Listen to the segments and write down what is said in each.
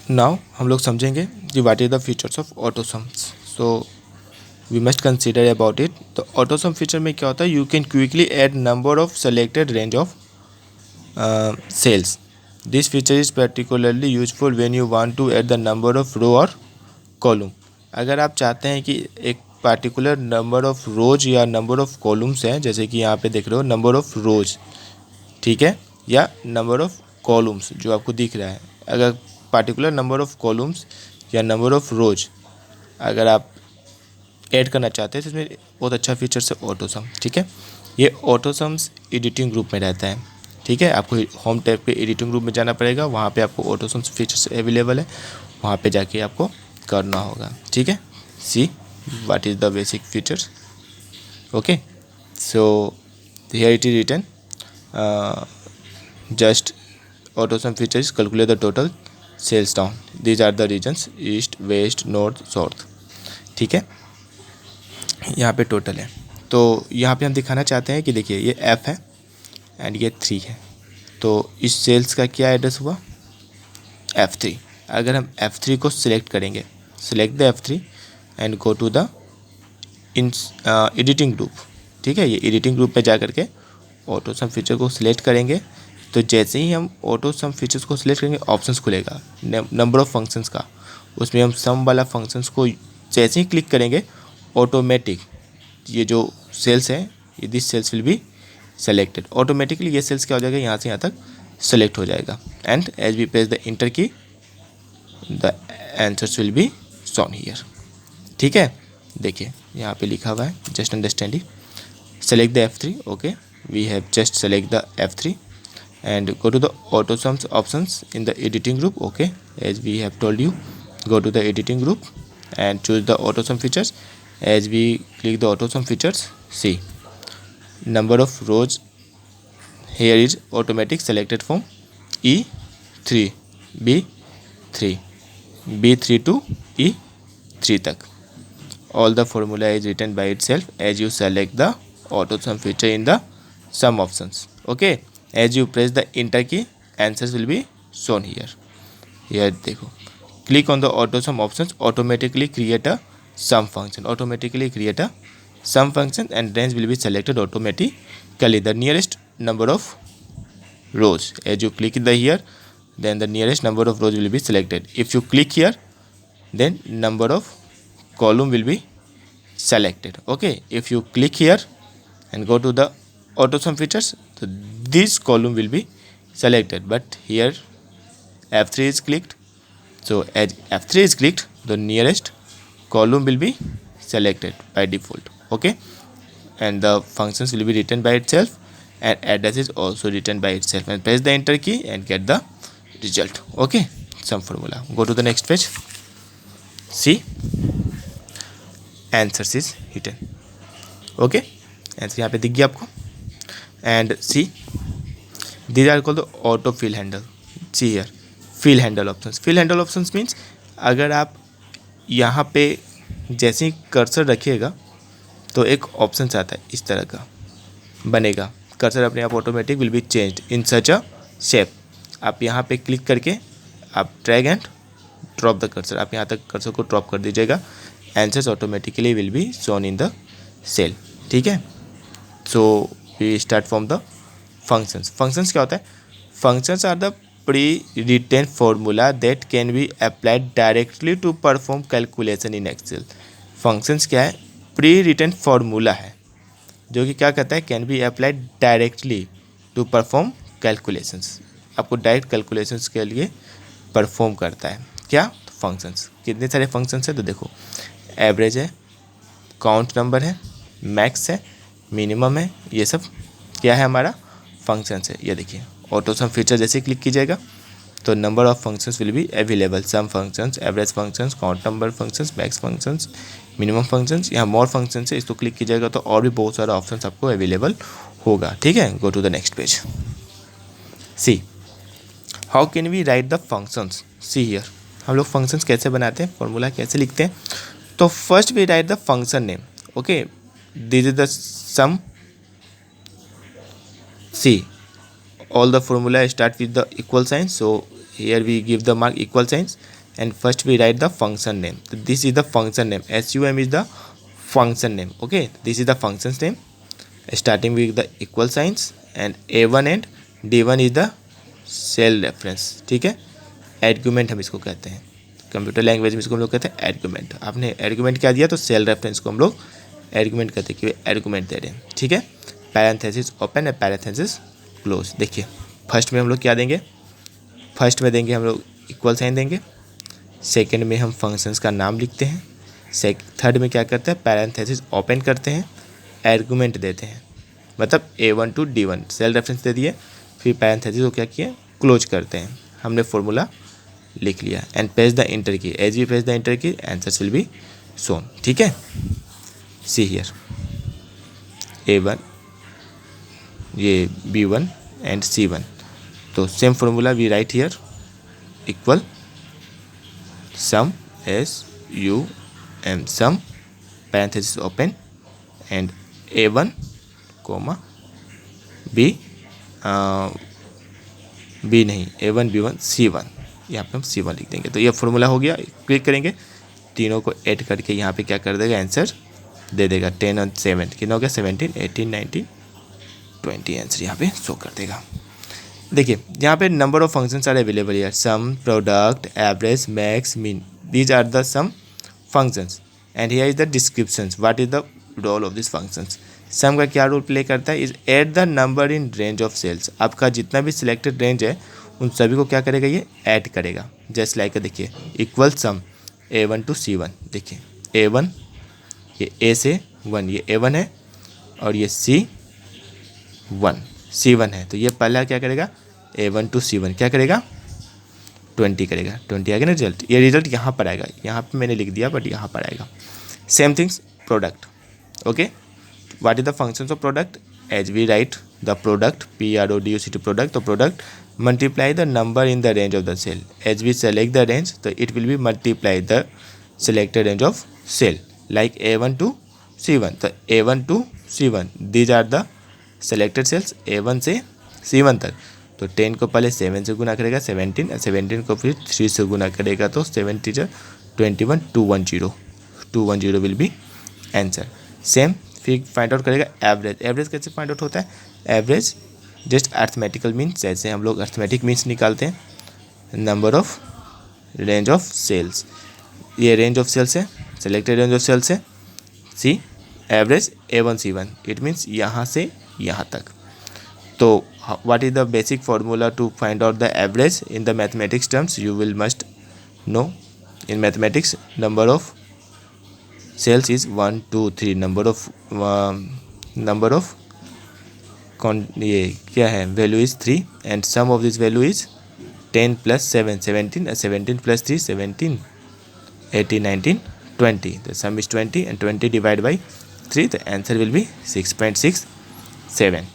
Now हम लोग समझेंगे कि what is the features of autosums. So we must consider about it. तो ऑटोसम फीचर में क्या होता है, you can quickly add number of selected range of cells. This feature is particularly useful when you want to add the number of row or column. अगर आप चाहते हैं कि एक पार्टिकुलर नंबर ऑफ रोज या नंबर ऑफ कॉलम्स हैं, जैसे कि यहाँ पे देख रहे हो नंबर ऑफ रोज, ठीक है, या नंबर ऑफ कॉलम्स जो आपको दिख रहा है. अगर पार्टिकुलर नंबर ऑफ कॉलम्स या नंबर ऑफ रोज अगर आप ऐड करना चाहते हैं तो इसमें बहुत अच्छा फीचर है ऑटोसम. ठीक है, ये ऑटोसम्स एडिटिंग ग्रुप में रहता है. ठीक है, आपको होम टैब पे एडिटिंग ग्रुप में जाना पड़ेगा, वहाँ पे आपको ऑटोसम्स फीचर्स अवेलेबल है, वहाँ पे जाके आपको करना होगा. ठीक है, see what is the basic features. Okay, so here it is written just autosum features calculate the total sales down. These are the regions east west north south. ठीक है, यहाँ पे टोटल है. तो यहाँ पे हम दिखाना चाहते हैं कि देखिए ये F है एंड ये 3 है. तो इस सेल्स का क्या एड्रेस हुआ, F3. अगर हम F3 को सिलेक्ट करेंगे, select the F3 and go to the editing group. ठीक है, ये एडिटिंग ग्रुप पे जा करके ऑटोसम फीचर को सिलेक्ट करेंगे. तो जैसे ही हम ऑटोसम फीचर्स को सिलेक्ट करेंगे ऑप्शंस खुलेगा नंबर ऑफ फंक्शंस का. उसमें हम सम वाला फंक्शंस को जैसे ही क्लिक करेंगे ऑटोमेटिक ये जो सेल्स है, ये this cells will be selected automatically. ये सेल्स क्या हो जाएगा, यहाँ से यहाँ तक सेलेक्ट हो जाएगा. And as we press the enter key the answers will be shown here. ठीक है, देखिए यहाँ पे लिखा हुआ है just understanding. Select the F3. Okay, we have just select the F3 and go to the autosums options in the editing group. Okay, as we have told you, go to the editing group and choose the autosum features. As we click the autosum features, see number of rows here is automatic selected from E3 B3 B3 to E3 तक. All the formula is written by itself as you select the autosum feature in the sum options. Okay, as you press the enter key answers will be shown here. Here देखो, click on the autosum options, automatically create a sum function, automatically create a sum function and range will be selected automatically. The nearest number of rows, as you click the here, then the nearest number of rows will be selected. If you click here, then number of column will be selected. Okay, if you click here and go to the autosum features, so this column will be selected, but here F3 is clicked. So as F3 is clicked, the nearest column will be selected by default. Okay, and the functions will be written by itself and address is also written by itself, and press the enter key and get the result. Okay, some formula. Go to the next page. See, answers is written. Okay, answer यहाँ पे दिख गया आपको. And see these are called the auto fill handle. See here fill handle options. Fill handle options means अगर आप यहाँ पे जैसे ही कर्सर रखिएगा तो एक ऑप्शन आता है इस तरह का बनेगा. कर्सर अपने आप automatic will be changed in such a shape. आप यहाँ पे क्लिक करके आप drag and drop the cursor, आप यहाँ तक कर्सर को ड्रॉप कर दीजिएगा. Answers automatically will be shown in the cell. ठीक है, so we start from the functions. Functions क्या होता है, functions are the pre written formula that can be applied directly to perform calculation in Excel. Functions क्या है, pre written formula है जो कि क्या कहता है, can be applied directly to perform calculations. आपको डायरेक्ट कैलकुलेशंस के लिए परफॉर्म करता है. क्या, फंक्शंस. कितने सारे फंक्शंस है तो देखो, एवरेज है, काउंट नंबर है, मैक्स है, मिनिमम है, ये सब क्या है हमारा फंक्शंस है. ये देखिए ऑटोसम फीचर जैसे क्लिक कीजिएगा तो number of functions will be available. Sum functions, average functions, count number functions, max functions, minimum functions. यहाँ मोर फंक्शंस है, इसको क्लिक कीजिएगा तो और भी बहुत सारा ऑप्शंस आपको अवेलेबल होगा. ठीक है, go to the next page. See how can we write the functions. See here हम लोग फंक्शंस कैसे बनाते हैं, फॉर्मूला कैसे लिखते हैं. तो first we write the function name. Okay, this is the sum. See, all the formula start with the equal sign, so here we give the mark equal signs. and first we write the function name. So this is the function name. SUM is the function name. Okay, this is the function's name starting with the equal signs and A1 and D1 is the cell reference. ठीक है, argument हम इसको कहते हैं, computer language में इसको हम लोग कहते हैं आर्गुमेंट. आपने आर्गुमेंट क्या दिया तो सेल रेफरेंस को हम लोग आर्गुमेंट कहते हैं कि आर्गुमेंट दे रहे हैं. ठीक है, पैरेंथेसिस ओपन है, पैरेंथेसिस क्लोज. देखिए फर्स्ट में हम लोग क्या देंगे, फर्स्ट में देंगे हम लोग इक्वल साइन देंगे, सेकंड में हम फंक्शंस का नाम लिखते हैं, थर्ड में क्या करते हैं पैरेंथेसिस ओपन करते हैं, आर्गुमेंट देते हैं, मतलब A1 to D1 cell reference दे दिए, फिर पैरेंथेसिस को क्या किए क्लोज करते हैं. हमने फॉर्मूला लिख लिया and press the enter key. As we press the enter key answers will be shown. ठीक है, सी हियर A1 ये B1 एंड C1. तो same formula we write here equal sum SUM sum parenthesis open and A1 comma B नहीं A1 B1 C1, यहाँ पे हम C1 लिख देंगे. तो ये फॉर्मूला हो गया. क्लिक करेंगे, तीनों को ऐड करके यहाँ पे क्या कर देगा आंसर दे देगा. 10 और 7 कितना हो गया 17 18 19 20 आंसर यहाँ पे शो कर देगा. देखिए यहाँ पे number of functions are available here, sum, product, average, max, mean, these are the sum functions and here is the descriptions what is the role of this functions. Sum का क्या role play करता है, is add the number in range of cells. आपका जितना भी selected range है उन सभी को क्या करेगा ये ऐड करेगा. जस्ट लाइक देखिए equal some A1 to C1. देखिए A1 ये A से 1 ये A1 है और ये C1 है. तो ये पहला क्या करेगा A1 to C1 क्या करेगा 20 करेगा. 20 आएगा ना रिजल्ट. ये रिजल्ट यहाँ पर आएगा, यहाँ पे मैंने लिख दिया बट यहाँ पर आएगा. Same things product. Okay, what is the functions of product, as we write the product PRODUCT product. तो product multiply the number in the range of the cell. As we select the range तो it will be multiply the selected range of cell like A1 to C1. तो A1 to C1 these are the selected cells A1 से C1 तक. तो 10 को पहले 7 से गुना करेगा 17 और 17 को फिर 3 से गुना करेगा तो 70 21 210 will be आंसर. सेम फिर फाइंड आउट करेगा एवरेज. एवरेज कैसे फाइंड आउट होता है, एवरेज जस्ट अर्थमेटिकल मीन्स, जैसे हम लोग अर्थमेटिक मीन्स निकालते हैं, number of range of cells. ये रेंज ऑफ सेल्स है, सेलेक्टेड रेंज ऑफ सेल्स है. See average A1 C1 it means यहाँ से यहाँ तक. तो what is the basic formula to find out the average in the mathematics terms, you will must know. In mathematics number of cells is 1 2 3, number of ये क्या है value is 3 and sum of this value is 10 plus 7 17 17 plus 3 17 18 19 20. the sum is 20 and 20 divided by 3, the answer will be 6.67.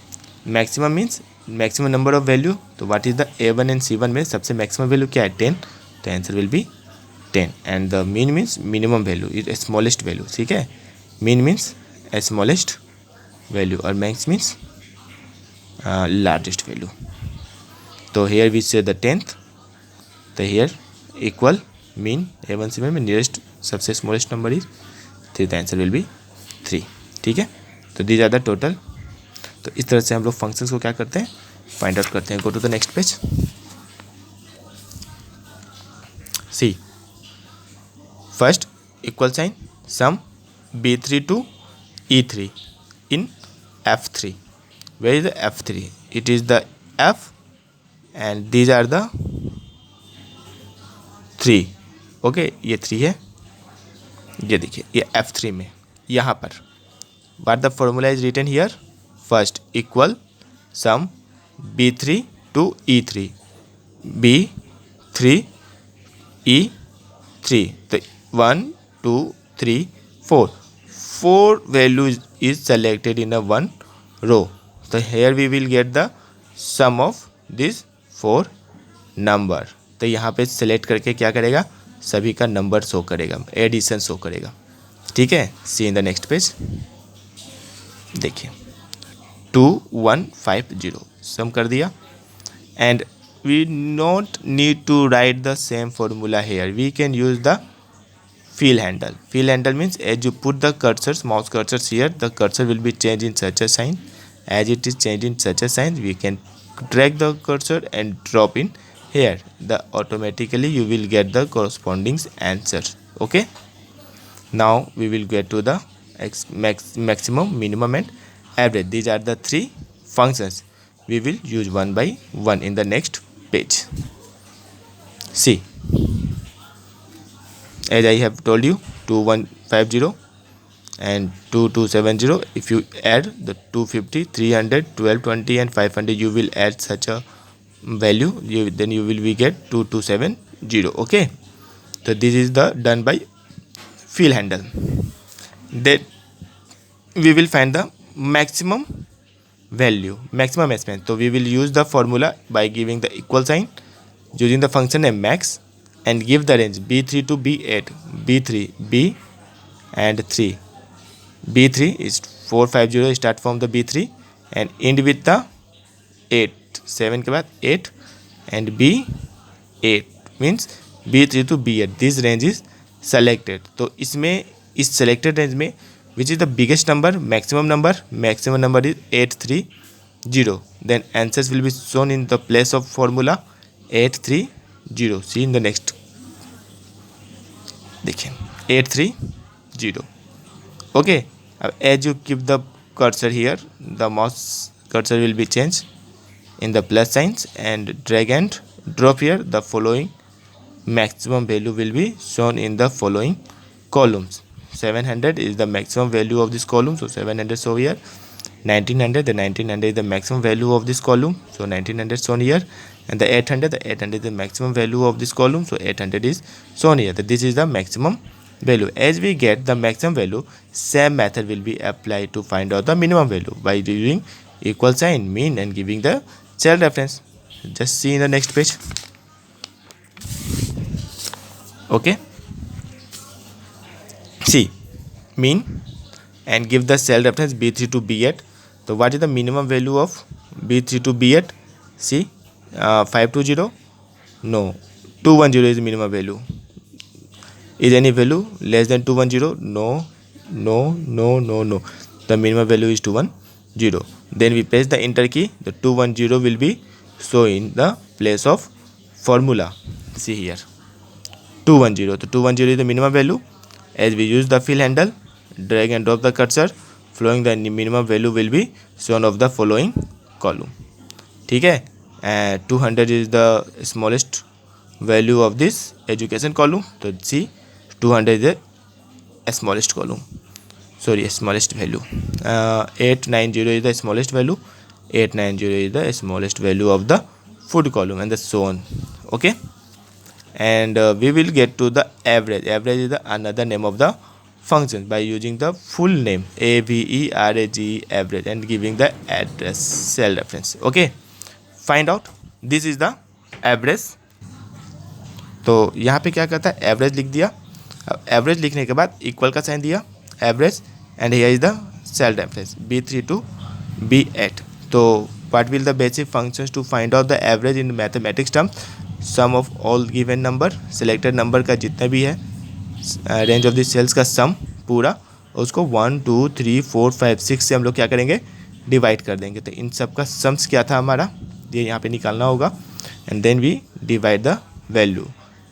Maximum means maximum number of value. तो what is the A1 and C1 में सबसे maximum value क्या है 10, तो answer will be 10 and the mean means minimum value is smallest value. ठीक है, mean means smallest value और max means largest value. तो here we say the 10th. तो hair equal mean A1 C1 में nearest सबसे smallest number is 3, the answer will B 3. ठीक है, तो दीज आर द टोटल. तो इस तरह से हम लोग फंक्शंस को क्या करते हैं फाइंड आउट करते हैं. Go to the next page. See first equal sign sum B3 to E3 in F3. Where is the F3? It is the F and these are the 3. okay, ये 3 है, ये देखिए ये F3 में यहाँ पर what the formula is written here. first equal sum B3 to E3 B3 E3. तो 1 2 3 4 values is selected in a one row. So here we will get the sum of this 4 number. तो यहाँ पे select करके क्या करेगा सभी का number show करेगा, एडिशन शो करेगा. ठीक है, सी इन द नेक्स्ट पेज. देखिए 2150 सम कर दिया and we not need to write the same formula here. We can use the fill handle. Fill handle means as you put the cursors, mouse cursors here, the cursor will be changed in such a sign. As it is changed in such a sign, we can drag the cursor and drop in here. The automatically you will get the corresponding answer. Okay. Now we will get to the maximum, minimum and average. These are the three functions. We will use one by one in the next page. See, as I have told you, 2150 and 2270. If you add the 250, 300, 1220 and 500, you will add such a value. Then you will be get 2270. Okay. So this is the done by fill handle. Then we will find the maximum value, maximum expense. So we will use the formula by giving the equal sign, using the function name max, and give the range b3 to b8. b3, b and 3. b3 is 450, start from the b3 and end with the 8. 7 के बाद 8 and b8 means b3 to b8. This range is selected. तो इसमें इस selected range में which is the biggest number, maximum number is 830. Then answers will be shown in the place of formula 830. See in the next. देखिए 830. Okay. As you keep the cursor here, the mouse cursor will be changed in the plus signs and drag and drop here. The following maximum value will be shown in the following columns. 700 is the maximum value of this column, so 700 show here. 1900, the 1900 is the maximum value of this column, so 1900 shown here. And the 800 is the maximum value of this column, so 800 is shown here. This is the maximum value. As we get the maximum value, same method will be applied to find out the minimum value by using equal sign, mean and giving the cell reference. Just see in the next page. Okay. See, mean and give the cell reference b3 to b8. So what is the minimum value of b3 to b8? See, 520. No, 210 is the minimum value. Is any value less than 210? No. The minimum value is 210. Then we press the enter key. The 210 will be shown in the place of formula. See here, 210. So 210 is the minimum value. As we use the fill handle, drag and drop the cursor, flowing the minimum value will be shown of the following column. ठीक है. 200 is the smallest value of this education column. So see, 200 is the smallest column. Sorry, smallest value. 890 is the smallest value. 890 is the smallest value of the food column, and so on. Okay. And we will get to the average. Average is the another name of the function by using the full name average, average, and giving the address cell reference. Okay. Find out. This is the average. तो यहाँ पे क्या करता है, average लिख दिया. Average लिखने के बाद इक्वल का साइन दिया, average, and here is the cell reference b3 to b8. तो what will the basic functions to find out the average in mathematics term? Sum of all given number, selected number का जितना भी है, range of the sales का सम पूरा, उसको 1 2 3 4 5 6 से हम लोग क्या करेंगे, डिवाइड कर देंगे. तो इन सब का सम्स क्या था हमारा, ये यहाँ पे निकालना होगा. And then we divide the value.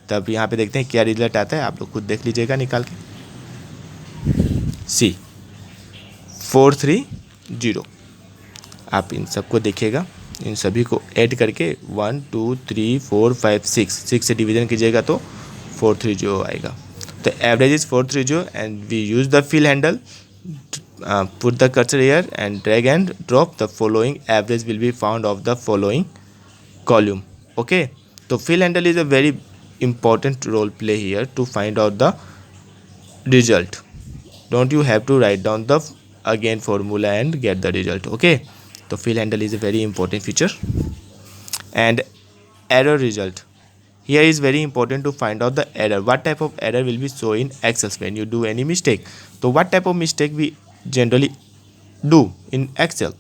तब यहाँ पे देखते हैं क्या रिजल्ट आता है, आप लोग खुद देख लीजिएगा निकाल के. सी 430. आप इन सबको देखिएगा, इन सभी को ऐड करके 1 2 3 4 5 6 से डिवीजन कीजिएगा तो 430 आएगा. तो average is 430 and we use the fill handle, put the cursor here and drag and drop. The following average will be found of the following column. Okay, so fill handle is a very important role play here to find out the result. Don't you have to write down the again formula and get the result. Okay, so fill handle is a very important feature. And error result here is very important to find out the error. What type of error will be shown in Excel when you do any mistake? So what type of mistake we generally do in Excel?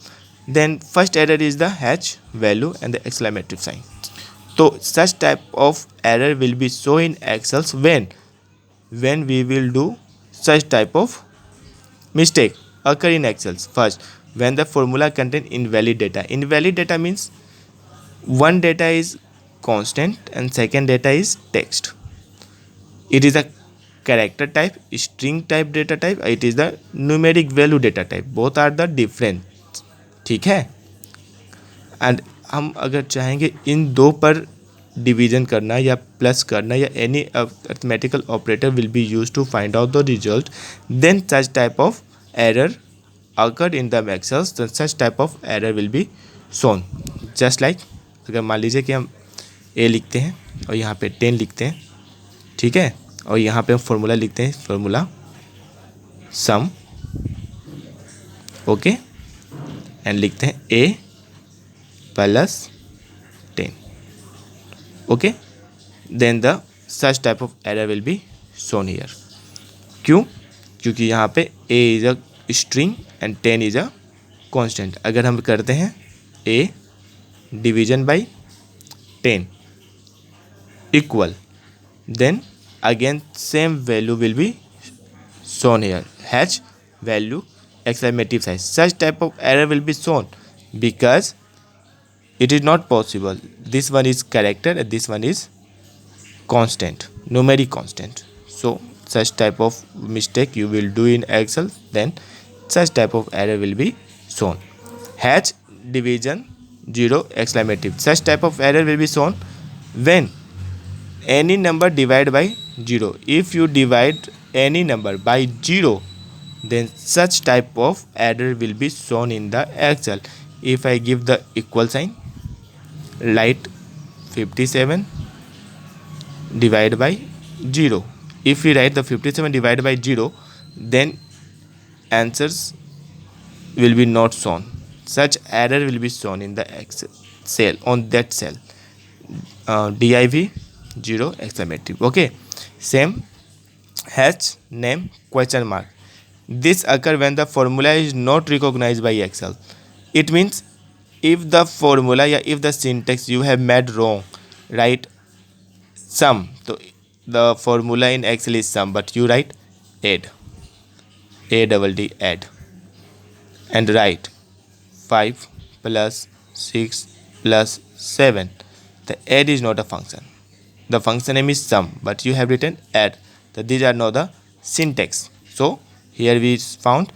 Then first error is the hash value and the exclamatory sign. तो such type of error will be shown in Excel when we will do such type of mistake occur in Excel. First, when the formula contain invalid data. Invalid data means one data is constant and second data is text. It is a character type, string type data type, it is the numeric value data type. Both are the different. ठीक है. And हम अगर चाहेंगे इन दो पर division करना या plus करना या any arithmetical operator will be use to find out the result, then such type of error occurred in the Excels, such type of error will be shown. Just like अगर मान लीजिए कि हम ए लिखते हैं और यहाँ पे 10 लिखते हैं, ठीक है, और यहाँ पे हम फॉर्मूला लिखते हैं, फॉर्मूला सम, ओके, एंड लिखते हैं A plus 10, okay, then the such type of error will be shown here. क्यों? क्योंकि यहाँ पे A is a string and 10 is a constant. अगर हम करते हैं A division by 10 equal, then again same value will be shown here, hash value exclamative sign. Such type of error will be shown because it is not possible. This one is character and this one is constant, numeric constant. So such type of mistake you will do in Excel, then such type of error will be shown. Hash division 0 exclamative. Such type of error will be shown when any number divided by 0. If you divide any number by 0, then such type of error will be shown in the Excel. If I give the equal sign, write 57 divided by 0. If we write the 57 divided by 0, then answers will be not shown. Such error will be shown in the Excel cell, on that cell, div 0 exclamative. Okay, same hash name question mark. This occur when the formula is not recognized by Excel. It means if the formula या if the syntax you have made wrong, write sum, so the formula in Excel is sum, but you write add, A-double-D, add, and write 5 plus 6 plus 7. The add is not a function. The function name is sum, but you have written add. So these are not the syntax. So here we found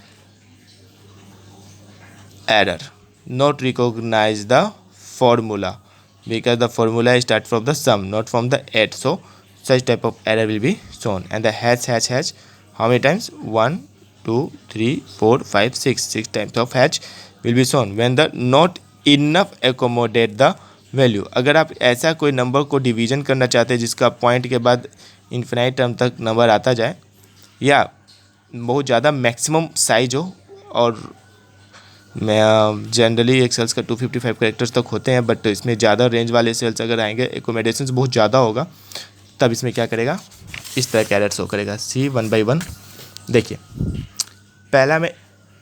error, not recognize the formula, because the formula start from the sum, not from the add. So such type of error will be shown. And the hash, how many times? 1 2 3 4 5 6 times of hash will be shown when the not enough accommodate the value. अगर आप ऐसा कोई number को division करना चाहते हैं जिसका point के बाद इन्फिनाइट टर्म तक नंबर आता जाए, या बहुत ज़्यादा मैक्सिमम साइज हो, और मैं जनरली एक सेल्स का 255 कैरेक्टर्स तक होते हैं, बट इसमें ज़्यादा रेंज वाले सेल्स अगर आएंगे, एकोमोडेशंस बहुत ज़्यादा होगा, तब इसमें क्या करेगा, इस तरह का एरर शो करेगा. सी 1 by 1. देखिए पहला में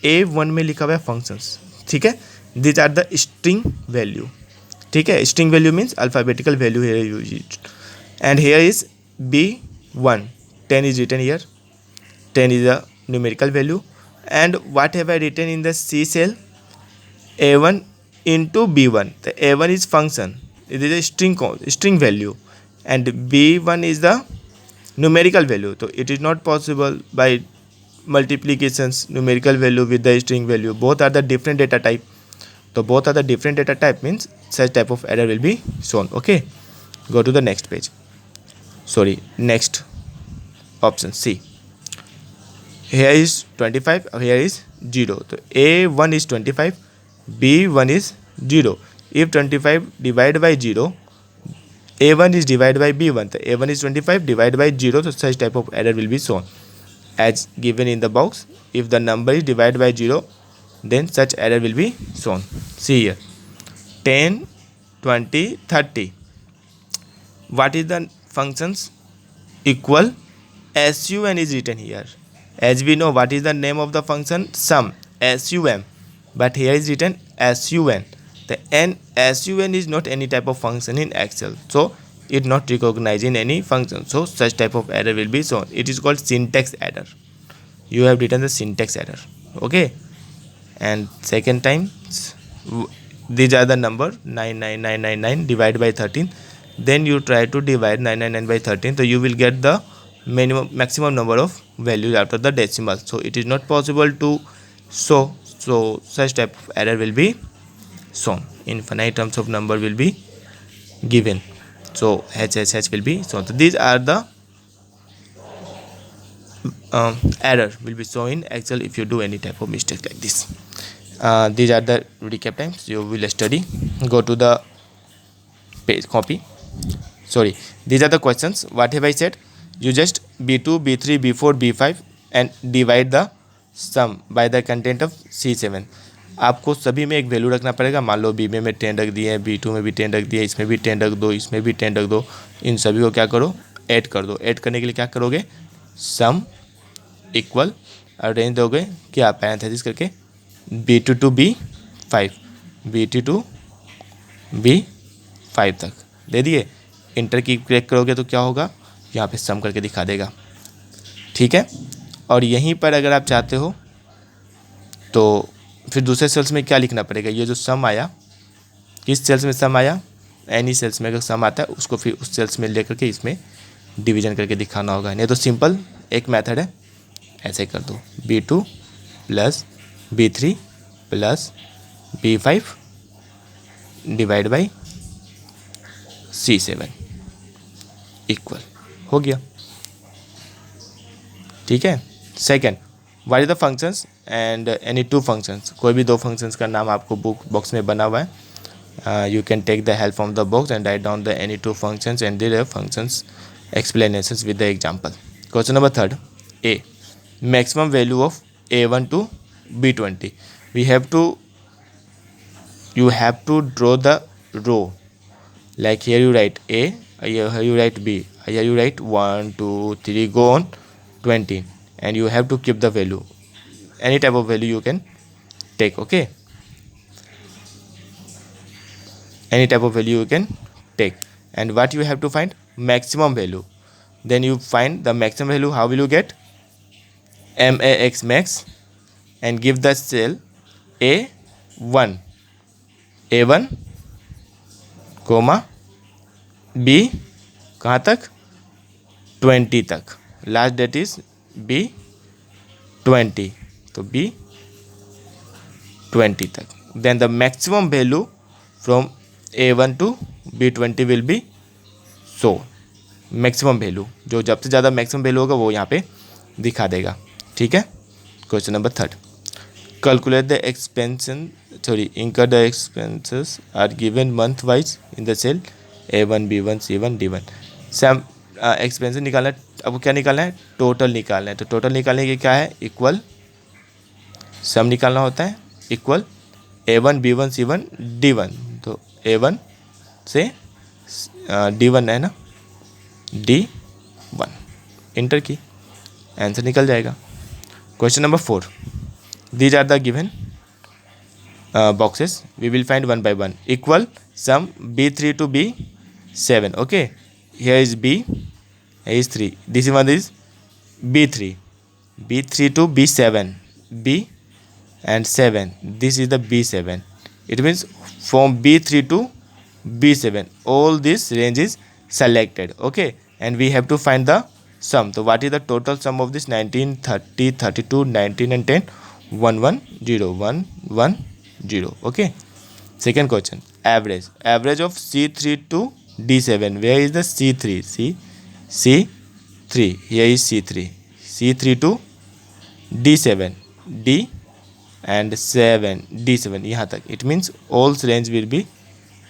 A1 में लिखा हुआ है फंक्शंस, ठीक है, these are the string value, ठीक है. String value means alphabetical value here used, and here is B1, 10 is written here, 10 is a numerical value, and what have I written in the C cell, A1 into B1. The A1 is function, it is a string value, and B1 is the numerical value. So it is not possible by multiplications numerical value with the string value. Both are the different data type. So both are the different data type means such type of error will be shown. Okay, go to the next page. Sorry, next option C. Here is 25, here is 0. So A1 is 25, B1 is 0. If 25 divided by 0, A1 is divided by B1. So A1 is 25 divided by 0. So such type of error will be shown as given in the box. If the number is divided by 0, then such error will be shown. See here, 10, 20, 30. What is the functions? Equal SUN is written here. As we know, what is the name of the function? Sum, SUM. But here is written SUN. The N SUN is not any type of function in Excel, so it not recognizing any function, so such type of error will be shown. It is called syntax error. You have written the syntax error. Okay. And second time, these are the number 99999 divided by 13. Then you try to divide 999 by 13, so you will get the maximum number of values after the decimal. So it is not possible to show, so such type of error will be shown. Infinite terms of number will be given, so HHH will be shown. So these are the error will be shown in Excel if you do any type of mistake like this. These are the recap times you will study. Go to the page copy. Sorry, these are the questions. What have I said? You just B2, B3, B4, B5 and divide the sum by the content of C7. आपको सभी में एक value रखना पड़ेगा. मान लो B में 10 रख दिए, B2 में भी 10 रख दिए, इसमें भी 10 रख दो, इसमें भी 10 रख दो. इन सभी को क्या करो, ऐड कर दो. ऐड करने के लिए क्या करोगे, सम इक्वल और रेंज दोगे क्या, पैरेंथेसिस करके B2 to B5, B2 to B5 तक दे दिए. इंटर की क्लिक करोगे तो क्या होगा, यहाँ पे सम करके दिखा देगा. ठीक है. और यहीं पर अगर आप चाहते हो तो फिर दूसरे सेल्स में क्या लिखना पड़ेगा, ये जो सम आया, किस सेल्स में सम आया, एनी सेल्स में अगर सम आता है उसको फिर उस सेल्स में लेकर के इसमें डिवीजन करके दिखाना होगा. नहीं तो सिंपल एक मेथड है, ऐसे कर दो B2 plus B3 plus B5 divide by C7 equal हो गया. ठीक है. Second, what is the functions and any two functions. कोई भी दो फंक्शंस का नाम आपको बुक बॉक्स में बना हुआ है. You can take the help from the box and write down the any two functions and their functions explanations with the example. Question number 3, A, maximum value of A1 to B20. You have to draw the row. Like here you write A, here you write B, here you write 1 2 3 go on 20, and you have to keep the value. Any type of value you can take. Okay, any type of value you can take. And what you have to find, maximum value. Then you find the maximum value. How will you get, max max and give the cell A1 comma B कहाँ तक, 20 तक. Last date is B20, तो B20 तक. Then the maximum value from A1 to B20 will be so. Maximum value जो जब से ज़्यादा maximum value होगा वो यहाँ पे दिखा देगा. ठीक है. Question number 3, calculate the expansion incur the expenses are given month wise in the cell A1 B1 C1 D1. Sum expenses निकालना है. अब क्या निकालना है, टोटल निकालना है. तो टोटल निकालने के क्या है, इक्वल सम निकालना होता है, equal A1 B1 C1 D1. तो A1 से D1 है ना, D1 इंटर की, आंसर निकल जाएगा. Question number 4, these are the given boxes. We will find one by one. Equal sum B3 to B7. Okay, here is B, here is 3. This one is B3, B3 to B7, B and 7. This is the B7. It means from B3 to B7 all this range is selected. Okay, and we have to find the sum. So what is the total sum of this 19 30 32 19 and 10, 110 110. Okay. Second question, average of C3 to D7. Where is the C3? C3, here is C3 to D7, D and 7 D7 यहाँ तक. It means all range will be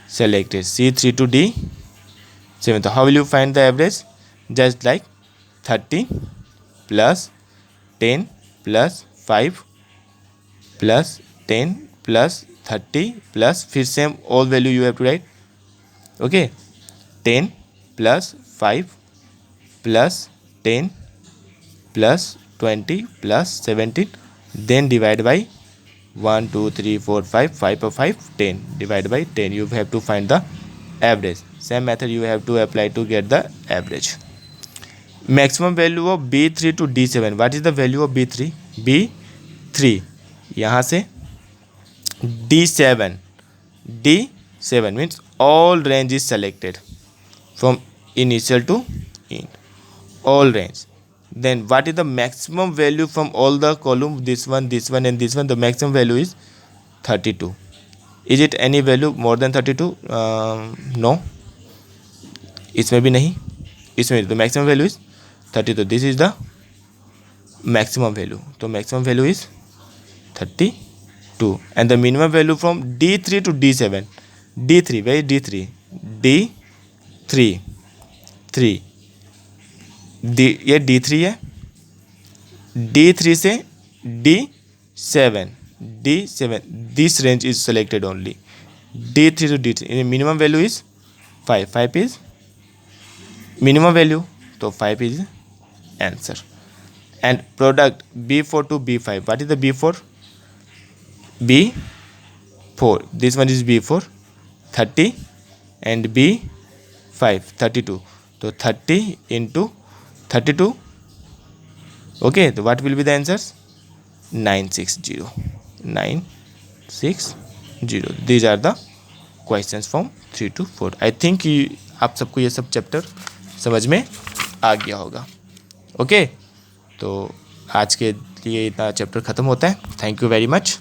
selected, C3 to D7. So how will you find the average? Just like 30 plus 10 plus 5 plus 10 plus 30 plus फिर same all value you have to write. Okay, 10 plus 5 plus 10 plus 20 plus 17, then divide by 1 2 3 4 5 5 और 5 10 divide by 10 you have to find the average same method you have to apply to get the average maximum value of B3 to D7 what is the value of B3 B3 यहाँ से D7 means all range is selected from initial to end all range then what is the maximum value from all the column this one and this one the maximum value is 32 is it any value more than 32 no इसमें भी नहीं इसमें the maximum value is 32 this is the maximum value तो maximum value is 32 and the minimum value from D3 to D7 D3 where is D3 ये D3 है D3 से D7 this range is selected only D3 to D3 minimum value is 5 is minimum value तो 5 is answer and product B4 to B5 what is the B4 this one is B4 30 and B5 32 तो 30 into 32 okay so what will be the answers 960 these are the questions from 3 to 4 I think आप सबको ये सब chapter समझ में आ गया होगा okay तो आज के लिए इतना चैप्टर ख़त्म होता है थैंक यू वेरी मच